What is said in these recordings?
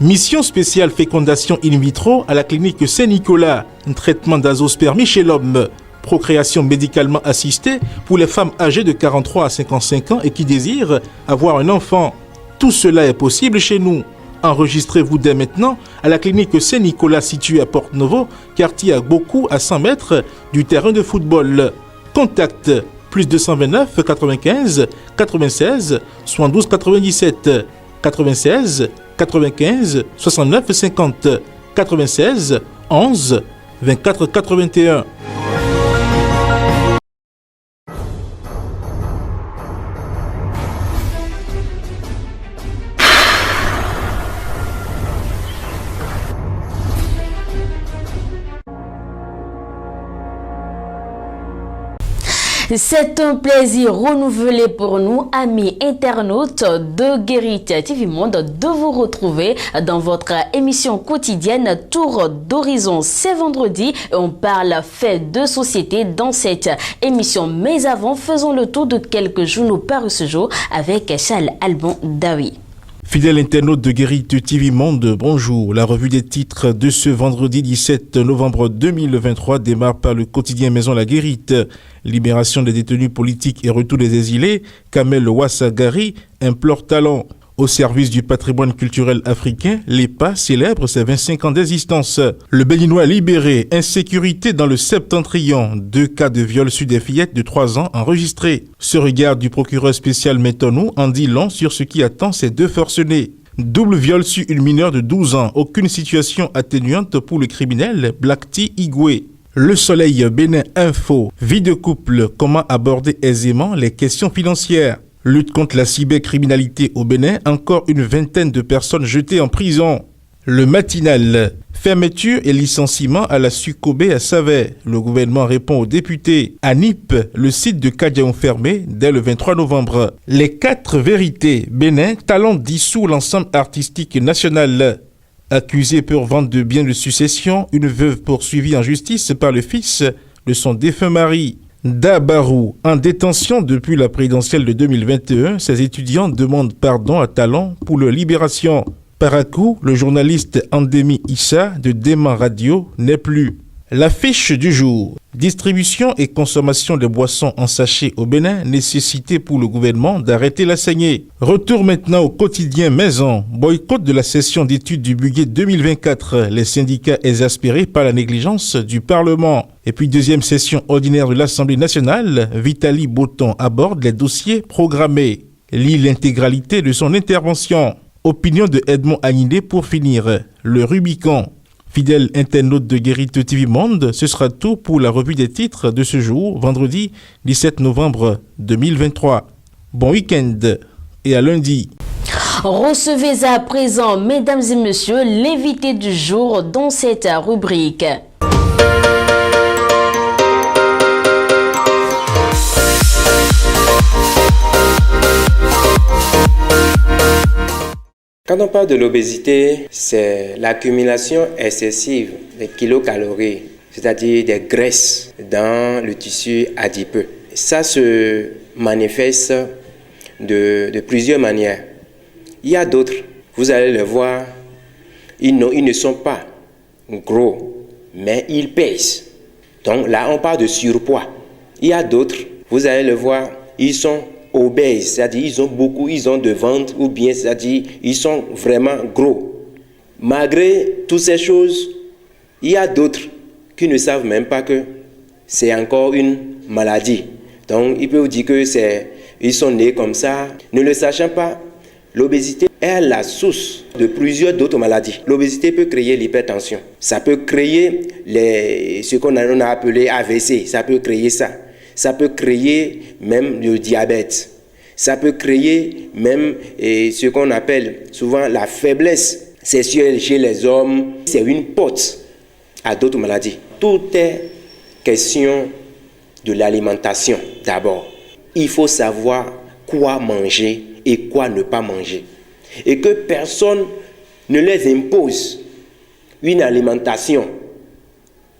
Mission spéciale fécondation in vitro à la clinique Saint-Nicolas. Un traitement d'azospermie chez l'homme. Procréation médicalement assistée pour les femmes âgées de 43 à 55 ans et qui désirent avoir un enfant. Tout cela est possible chez nous. Enregistrez-vous dès maintenant à la clinique Saint-Nicolas située à Porte-Novo, quartier Agbokou à 100 mètres du terrain de football. Contact plus 229 95 96 72 97 96 95 69 50 96 11 24 81. C'est un plaisir renouvelé pour nous, amis internautes de Guérit TV Monde, de vous retrouver dans votre émission quotidienne Tour d'Horizon. C'est vendredi et on parle fait de société dans cette émission. Mais avant, faisons le tour de quelques journaux parus ce jour avec Charles Albon Dawi. Fidèle internaute de Guérit TV Monde, bonjour. La revue des titres de ce vendredi 17 novembre 2023 démarre par le quotidien Maison La Guérite. Libération des détenus politiques et retour des exilés, Kamel Ouassagari implore talent. Au service du patrimoine culturel africain, l'EPA célèbre ses 25 ans d'existence. Le Béninois libéré, insécurité dans le septentrion, 2 cas de viol sur des fillettes de 3 ans enregistrés. Ce regard du procureur spécial Métonou en dit long sur ce qui attend ces 2 forcenés. Double viol sur une mineure de 12 ans, aucune situation atténuante pour le criminel Blakti Igwe. Le Soleil Bénin Info, vie de couple, comment aborder aisément les questions financières. Lutte contre la cybercriminalité au Bénin, encore une vingtaine de personnes jetées en prison. Le Matinal, fermeture et licenciement à la Sucobé à Savet. Le gouvernement répond aux députés. À Nip, le site de Kadiaon fermé dès le 23 novembre. Les 4 vérités, Bénin, talent dissous l'ensemble artistique national. Accusée pour vente de biens de succession, une veuve poursuivie en justice par le fils de son défunt mari. Dabarou, en détention depuis la présidentielle de 2021, ses étudiants demandent pardon à Talon pour leur libération. Par à coup, le journaliste Andemi Issa de Déman Radio n'est plus. L'affiche du jour. Distribution et consommation de boissons en sachet au Bénin, nécessité pour le gouvernement d'arrêter la saignée. Retour maintenant au quotidien Maison. Boycott de la session d'études du budget 2024. Les syndicats exaspérés par la négligence du Parlement. Et puis deuxième session ordinaire de l'Assemblée nationale, Vitali Botton aborde les dossiers programmés. Lit l'intégralité de son intervention. Opinion de Edmond Agnidé pour finir. Le Rubicon. Fidèle internaute de Guérit TV Monde, ce sera tout pour la revue des titres de ce jour, vendredi 17 novembre 2023. Bon week-end et à lundi. Recevez à présent, mesdames et messieurs, l'invité du jour dans cette rubrique. Quand on parle de l'obésité, c'est l'accumulation excessive des kilocalories, c'est-à-dire des graisses dans le tissu adipeux. Ça se manifeste de plusieurs manières. Il y a d'autres, vous allez le voir, ils ne sont pas gros, mais ils pèsent. Donc là, on parle de surpoids. Il y a d'autres, vous allez le voir, ils sont obèses, c'est-à-dire ils ont de ventre, ou bien c'est-à-dire ils sont vraiment gros. Malgré toutes ces choses, il y a d'autres qui ne savent même pas que c'est encore une maladie. Donc ils peuvent dire que ils sont nés comme ça. Ne le sachant pas, l'obésité est la source de plusieurs d'autres maladies. L'obésité peut créer l'hypertension. Ça peut créer ce qu'on a appelé AVC. Ça peut créer ça. Ça peut créer même le diabète. Ça peut créer même ce qu'on appelle souvent la faiblesse sexuelle chez les hommes. C'est une porte à d'autres maladies. Tout est question de l'alimentation d'abord. Il faut savoir quoi manger et quoi ne pas manger. Et que personne ne les impose une alimentation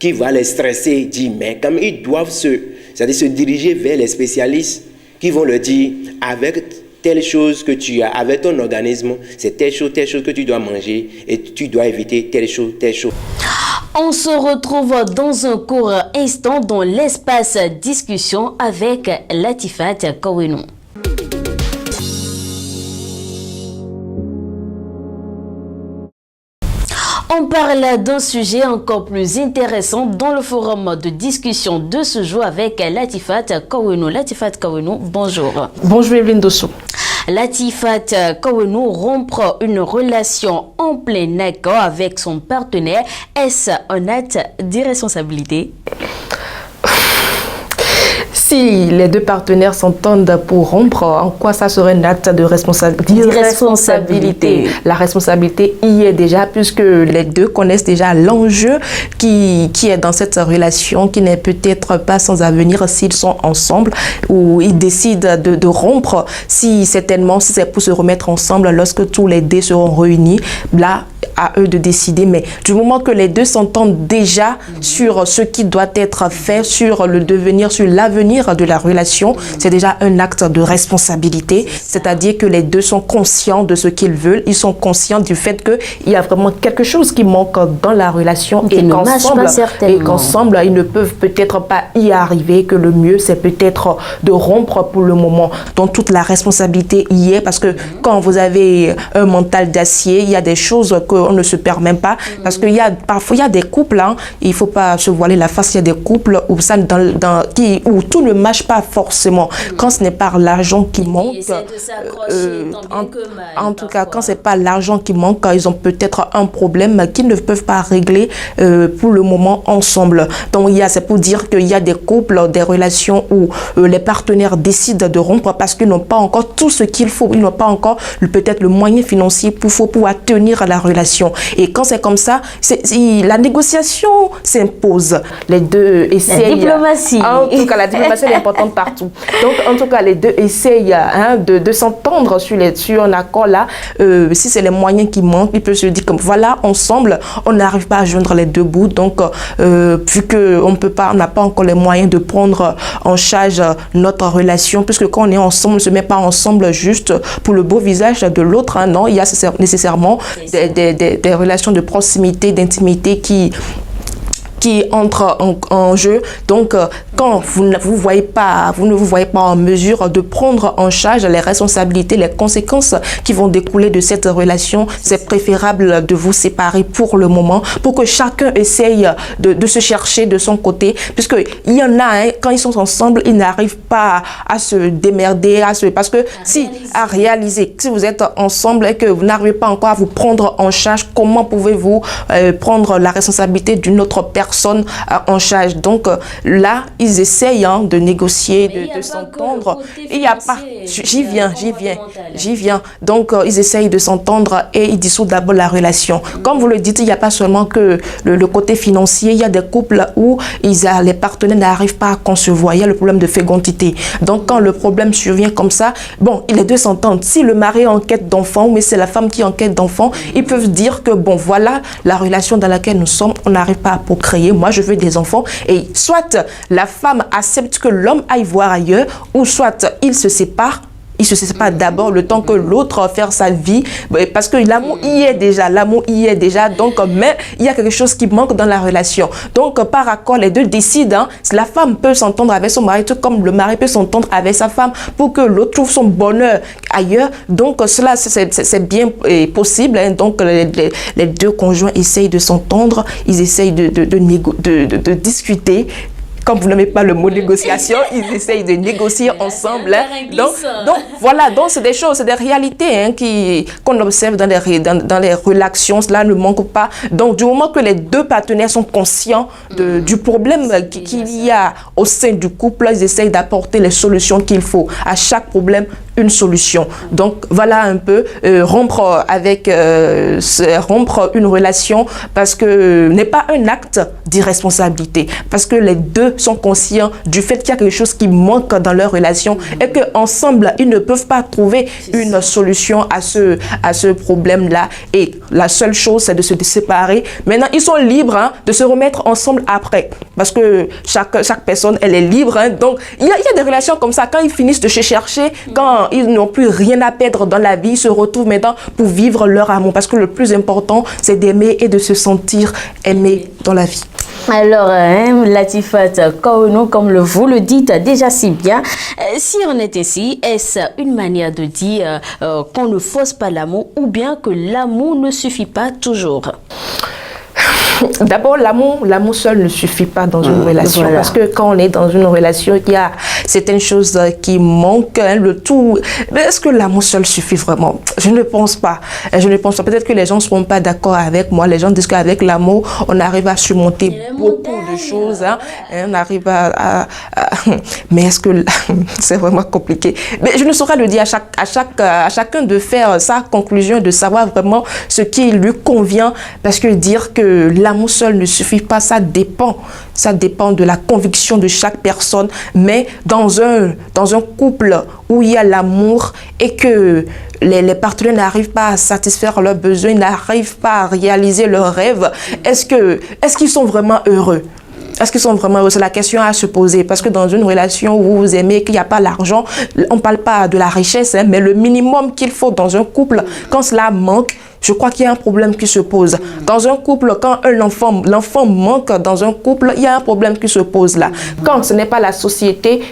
qui va les stresser, dire mais ils doivent se diriger vers les spécialistes qui vont leur dire avec telle chose que tu as avec ton organisme, c'est telle chose que tu dois manger et tu dois éviter telle chose, telle chose. On se retrouve dans un court instant dans l'espace discussion avec Latifat Kawenou. On parle d'un sujet encore plus intéressant dans le forum de discussion de ce jour avec Latifat Kawenou. Latifat Kawenou, bonjour. Bonjour Evelyne Dossou. Latifat Kawenou, rompre une relation en plein accord avec son partenaire, est-ce un acte d'irresponsabilité? Si les deux partenaires s'entendent pour rompre, en quoi ça serait un acte de d'irresponsabilité? La responsabilité y est déjà, puisque les deux connaissent déjà l'enjeu qui est dans cette relation, qui n'est peut-être pas sans avenir s'ils sont ensemble, ou ils décident de rompre, si c'est pour se remettre ensemble lorsque tous les deux seront réunis. Là, à eux de décider, mais du moment que les deux s'entendent déjà sur ce qui doit être fait, sur le devenir, sur l'avenir de la relation, c'est déjà un acte de responsabilité, c'est-à-dire que les deux sont conscients de ce qu'ils veulent, ils sont conscients du fait qu'il y a vraiment quelque chose qui manque dans la relation et qu'ensemble, ils ne peuvent peut-être pas y arriver, que le mieux c'est peut-être de rompre pour le moment. Donc toute la responsabilité y est, parce que quand vous avez un mental d'acier, il y a des choses qu'on ne se permet pas, parce qu'il y a parfois il y a des couples, il faut pas se voiler la face, il y a des couples où ça où tout ne marche pas forcément. Quand ce n'est pas l'argent qui manque, en tout cas quand c'est pas l'argent qui manque, ils ont peut-être un problème qu'ils ne peuvent pas régler pour le moment ensemble. Donc c'est pour dire qu'il y a des couples, des relations où les partenaires décident de rompre parce qu'ils n'ont pas encore tout ce qu'il faut, ils n'ont pas encore peut-être le moyen financier pour pouvoir tenir la relation. Et quand c'est comme ça, la négociation s'impose. Les deux essayent. La diplomatie. En tout cas, la diplomatie est importante partout. Donc, en tout cas, les deux essayent de s'entendre sur un accord là. Si c'est les moyens qui manquent, ils peuvent se dire comme voilà, ensemble, on n'arrive pas à joindre les deux bouts. Donc, vu qu'on n'a pas encore les moyens de prendre en charge notre relation, puisque quand on est ensemble, on ne se met pas ensemble juste pour le beau visage de l'autre. Non, il y a nécessairement des relations de proximité, d'intimité qui entrent en jeu. Donc, quand vous ne vous voyez pas en mesure de prendre en charge les responsabilités, les conséquences qui vont découler de cette relation, c'est préférable de vous séparer pour le moment, pour que chacun essaye de se chercher de son côté, puisque il y en a, quand ils sont ensemble, ils n'arrivent pas à se démerder, à réaliser. Si vous êtes ensemble et que vous n'arrivez pas encore à vous prendre en charge, comment pouvez-vous prendre la responsabilité d'une autre personne en charge? Donc là, ils essayent de négocier, de s'entendre. Il n'y a pas, j'y viens. Donc ils essayent de s'entendre et ils dissouent d'abord la relation. Comme vous le dites, il n'y a pas seulement que le côté financier, il y a des couples où les partenaires n'arrivent pas à concevoir. Il y a le problème de fécondité. Donc quand le problème survient comme ça, les deux s'entendent. Si le mari est en quête d'enfant, mais c'est la femme qui est en quête d'enfant, ils peuvent dire que voilà la relation dans laquelle nous sommes, on n'arrive pas à procréer. Moi, je veux des enfants. Et soit la femme accepte que l'homme aille voir ailleurs, ou soit ils se séparent. Il se sépare d'abord le temps que l'autre fait sa vie, parce que l'amour y est déjà, donc mais il y a quelque chose qui manque dans la relation. Donc par accord, les deux décident, la femme peut s'entendre avec son mari, tout comme le mari peut s'entendre avec sa femme, pour que l'autre trouve son bonheur ailleurs. Donc cela, c'est bien possible. Donc les deux conjoints essayent de s'entendre, ils essayent de discuter. Comme vous n'aimez pas le mot négociation, ils essayent de négocier ensemble. Donc voilà, c'est des choses, c'est des réalités qu'on observe dans les relations. Cela ne manque pas. Donc du moment que les deux partenaires sont conscients du problème qu'il y a au sein du couple, ils essayent d'apporter les solutions qu'il faut. À chaque problème, une solution. Donc voilà un peu rompre une relation, parce que n'est pas un acte d'irresponsabilité, parce que les deux sont conscients du fait qu'il y a quelque chose qui manque dans leur relation et qu'ensemble, ils ne peuvent pas trouver une solution à ce problème-là. Et la seule chose, c'est de se séparer. Maintenant, ils sont libres de se remettre ensemble après. Parce que chaque personne, elle est libre. Donc, il y a des relations comme ça. Quand ils finissent de se chercher, quand ils n'ont plus rien à perdre dans la vie, ils se retrouvent maintenant pour vivre leur amour. Parce que le plus important, c'est d'aimer et de se sentir aimé dans la vie. Alors, Latifat Kaounou, comme vous le dites déjà si bien, si on est ici, est-ce une manière de dire qu'on ne force pas l'amour ou bien que l'amour ne suffit pas toujours? D'abord, l'amour seul ne suffit pas dans une relation. Voilà. Parce que quand on est dans une relation, il y a certaines choses qui manquent, le tout. Mais est-ce que l'amour seul suffit vraiment? Je ne pense pas. Je ne pense pas. Peut-être que les gens ne seront pas d'accord avec moi. Les gens disent qu'avec l'amour, on arrive à surmonter beaucoup de choses. On arrive à... Mais est-ce que c'est vraiment compliqué? Mais je ne saurais le dire à chacun de faire sa conclusion, de savoir vraiment ce qui lui convient. Parce que dire que l'amour seul ne suffit pas, ça dépend de la conviction de chaque personne, mais dans un couple où il y a l'amour et que les partenaires n'arrivent pas à satisfaire leurs besoins, n'arrivent pas à réaliser leurs rêves, est-ce qu'ils sont vraiment heureux? Est-ce qu'ils sont vraiment heureux? C'est la question à se poser. Parce que dans une relation où vous aimez, qu'il n'y a pas l'argent, on ne parle pas de la richesse, mais le minimum qu'il faut dans un couple, quand cela manque, je crois qu'il y a un problème qui se pose. Dans un couple, quand l'enfant manque dans un couple, il y a un problème qui se pose là. Quand ce n'est pas la société,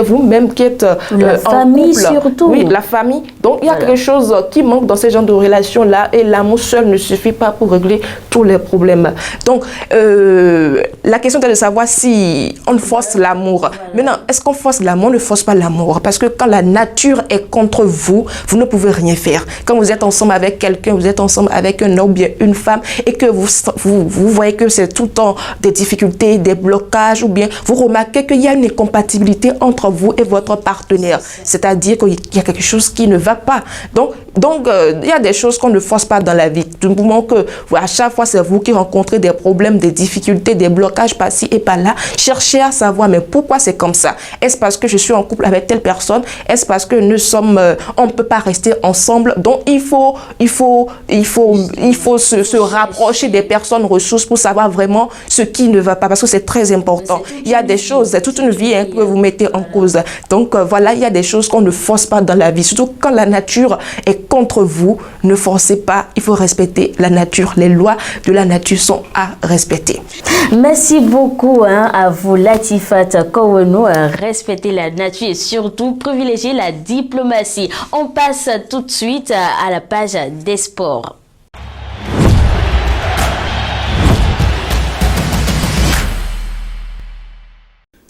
vous-même qui êtes la famille couple, surtout. Oui, la famille. Donc il y a quelque chose qui manque dans ce genre de relation-là et l'amour seul ne suffit pas pour régler tous les problèmes. Donc la question est de savoir si on force l'amour. Maintenant, est-ce qu'on force l'amour? On ne force pas l'amour. Parce que quand la nature est contre vous, vous ne pouvez rien faire. Quand vous êtes ensemble avec quelqu'un, vous êtes ensemble avec un homme ou bien une femme et que vous voyez que c'est tout le temps des difficultés, des blocages ou bien vous remarquez qu'il y a une incompatibilité entre vous et votre partenaire. C'est-à-dire qu'il y a quelque chose qui ne va pas. Donc il y a des choses qu'on ne force pas dans la vie. Du moment que à chaque fois c'est vous qui rencontrez des problèmes, des difficultés, des blocages par-ci et par-là, cherchez à savoir mais pourquoi c'est comme ça? Est-ce parce que je suis en couple avec telle personne? Est-ce parce que on ne peut pas rester ensemble? Donc il faut se rapprocher des personnes ressources pour savoir vraiment ce qui ne va pas, parce que c'est très important. Il y a des choses, c'est toute une vie que vous mettez en cause. Donc voilà, il y a des choses qu'on ne force pas dans la vie, surtout quand la nature est contre vous. Ne forcez pas, il faut respecter la nature. Les lois de la nature sont à respecter. Merci beaucoup à vous, Latifat Kaounou. Respecter la nature et surtout privilégier la diplomatie. On passe tout de suite à la page des sports.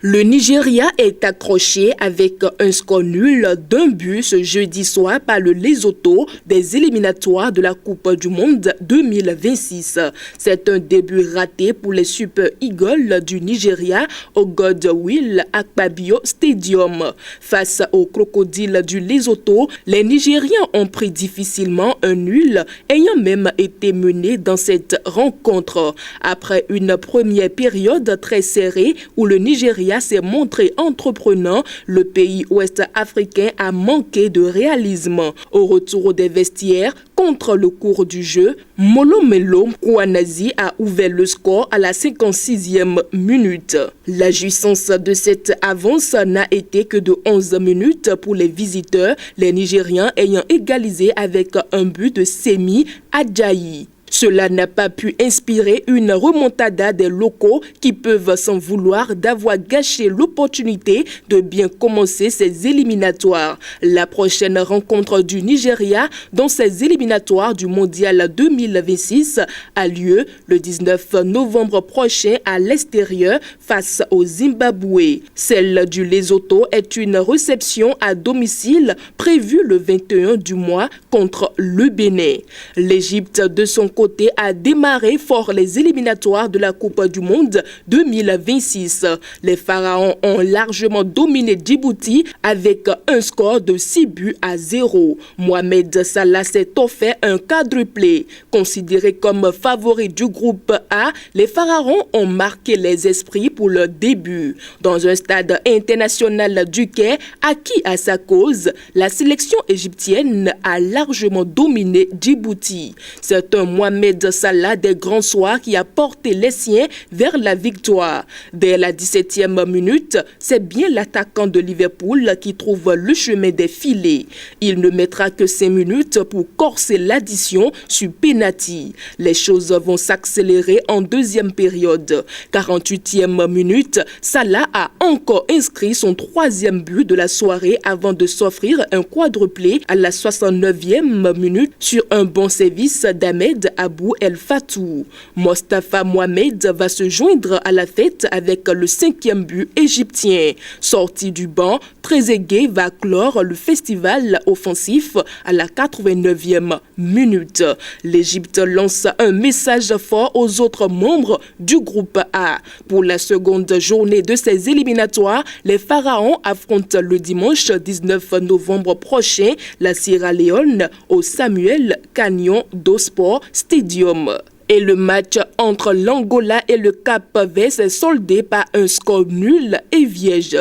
Le Nigeria est accroché avec un score nul d'un but ce jeudi soir par le Lesotho des éliminatoires de la Coupe du Monde 2026. C'est un début raté pour les Super Eagles du Nigeria au Godwill Akpabio Stadium. Face aux crocodiles du Lesotho, les Nigériens ont pris difficilement un nul, ayant même été menés dans cette rencontre. Après une première période très serrée où le Nigeria s'est montré entreprenant, le pays ouest-africain a manqué de réalisme. Au retour des vestiaires, contre le cours du jeu, Molomelo Kouanazi a ouvert le score à la 56e minute. La jouissance de cette avance n'a été que de 11 minutes pour les visiteurs, les Nigériens ayant égalisé avec un but de Semi Adjayi. Cela n'a pas pu inspirer une remontada des locaux qui peuvent s'en vouloir d'avoir gâché l'opportunité de bien commencer ces éliminatoires. La prochaine rencontre du Nigeria dans ces éliminatoires du Mondial 2026 a lieu le 19 novembre prochain à l'extérieur face au Zimbabwe. Celle du Lesotho est une réception à domicile prévue le 21 du mois contre le Bénin. L'Égypte, de son côté, a démarré fort les éliminatoires de la Coupe du Monde 2026. Les Pharaons ont largement dominé Djibouti avec un score de 6-0. Mohamed Salah s'est offert un quadruplé. Considéré comme favori du groupe A, les Pharaons ont marqué les esprits pour leur début. Dans un stade international du Caire, acquis à sa cause, la sélection égyptienne a largement dominé Djibouti. C'est un Mohamed Salah des grands soirs qui a porté les siens vers la victoire. Dès la 17e minute, c'est bien l'attaquant de Liverpool qui trouve le chemin des filets. Il ne mettra que 5 minutes pour corser l'addition sur penalty. Les choses vont s'accélérer en deuxième période. 48e minute, Salah a encore inscrit son 3e but de la soirée avant de s'offrir un quadruplé à la 69e minute sur un bon service d'Ahmed Abou El Fatou. Mostafa Mohamed va se joindre à la fête avec le 5e but égyptien. Sorti du banc, Trezeguet va clore le festival offensif à la 89e minute. L'Égypte lance un message fort aux autres membres du groupe A. Pour la seconde journée de ces éliminatoires, les Pharaons affrontent le dimanche 19 novembre prochain la Sierra Leone au Samuel Canyon Sport Stadium. Et le match entre l'Angola et le Cap-Vert s'est soldé par un score nul et vierge.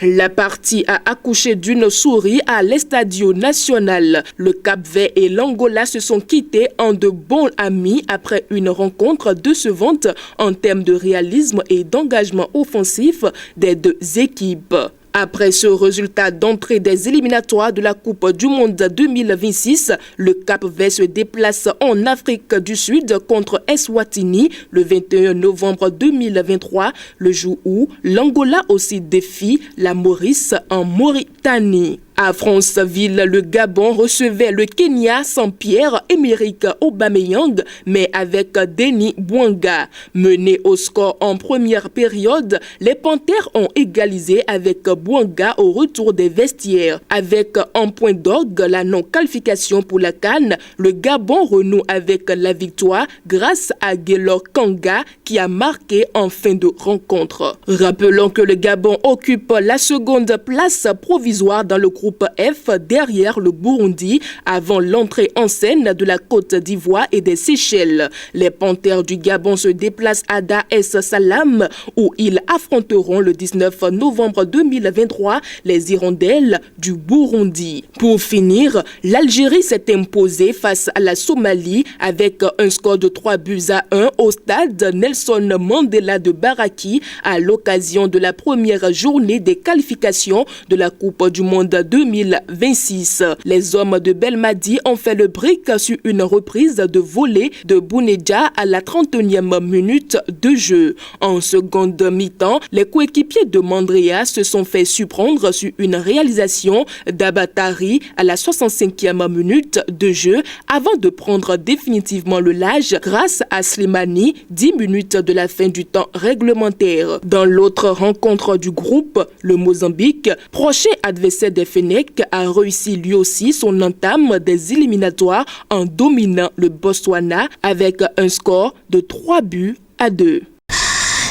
La partie a accouché d'une souris à l'Estadio Nacional. Le Cap-Vert et l'Angola se sont quittés en de bons amis après une rencontre décevante en termes de réalisme et d'engagement offensif des deux équipes. Après ce résultat d'entrée des éliminatoires de la Coupe du Monde 2026, le Cap-Vert se déplace en Afrique du Sud contre Eswatini le 21 novembre 2023, le jour où l'Angola aussi défie la Maurice en Mauritanie. À Franceville, le Gabon recevait le Kenya sans Pierre-Emerick Aubameyang, mais avec Denis Bouanga. Menés au score en première période, les Panthères ont égalisé avec Bouanga au retour des vestiaires. Avec un point d'orgue, la non-qualification pour la CAN, le Gabon renoue avec la victoire grâce à Gaylor Kanga qui a marqué en fin de rencontre. Rappelons que le Gabon occupe la seconde place provisoire dans le groupe F derrière le Burundi avant l'entrée en scène de la Côte d'Ivoire et des Seychelles. Les Panthères du Gabon se déplacent à Dar es Salaam où ils affronteront le 19 novembre 2023 les Hirondelles du Burundi. Pour finir, l'Algérie s'est imposée face à la Somalie avec un score de 3-1 au stade Nelson Mandela de Baraki à l'occasion de la première journée des qualifications de la Coupe du Monde 2026. Les hommes de Belmadi ont fait le brick sur une reprise de volée de Bounedja à la 31e minute de jeu. En seconde mi-temps, les coéquipiers de Mandrea se sont fait surprendre sur une réalisation d'Abatari à la 65e minute de jeu avant de prendre définitivement le large grâce à Slimani 10 minutes de la fin du temps réglementaire. Dans l'autre rencontre du groupe, le Mozambique, prochain adversaire des Fennecs, a réussi lui aussi son entame des éliminatoires en dominant le Botswana avec un score de 3-2.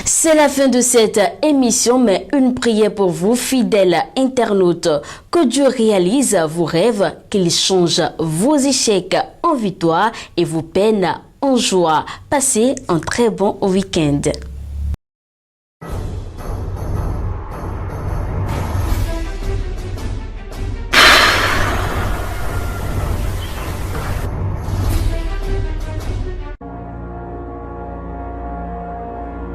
C'est la fin de cette émission, mais une prière pour vous, fidèles internautes. Que Dieu réalise vos rêves, qu'il change vos échecs en victoire et vos peines en joie. Passez un très bon week-end.